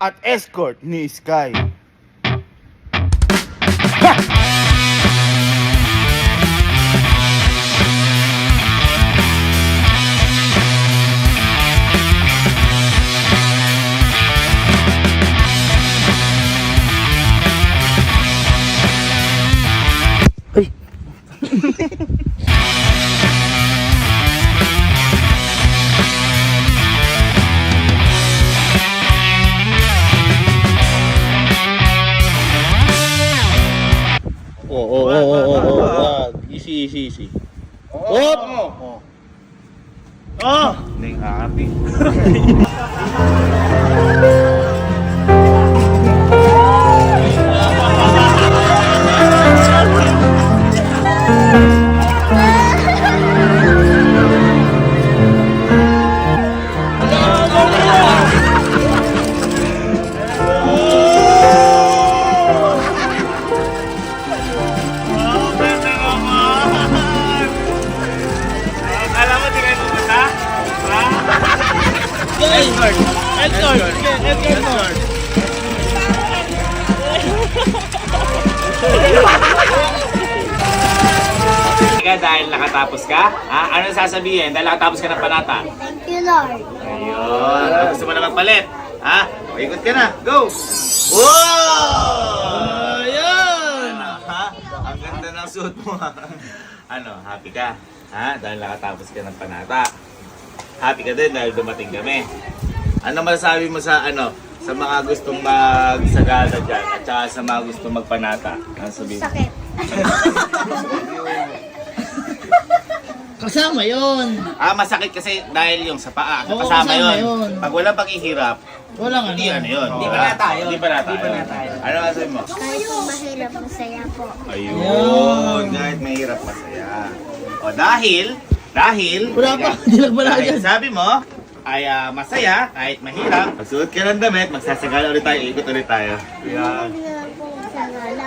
at escort ni Sky. Easy. Oh! Neng happy. Escort. Dahil nakatapos ka? Ano sasabihin? Dahil nakatapos ka ng panata? Thank you, Lord. Ayun. Gusto mo na magpalit? O, ikot ka na. Go! Wow! Ayun! Ang ganda ng suit mo. Happy ka? Dahil nakatapos ka ng panata. Happy ka din dahil dumating kami. Ano masasabi mo sa sa mga gustong magsagada dyan at saka sa mga gustong magpanata? Ano sabihin? Sakit. Kasama yun. Masakit kasi dahil yung sa paa. Oo, Kasama kasama yun. yun. Pag walang paghihirap, Walang hindi yun. Hindi pa nata yun. Hindi pa nata yun. Ano masasabi mo? Kahit mahirap, masaya po. Ayun. Kahit mahirap, masaya. O dahil, Wala pa, hindi nagbala dahil dyan. sabi mo, ay masaya, kahit mahirap. Magsuot ka ng damit, magsasagala ulit tayo, ikot ulit tayo. Yan. Hindi na po masagala.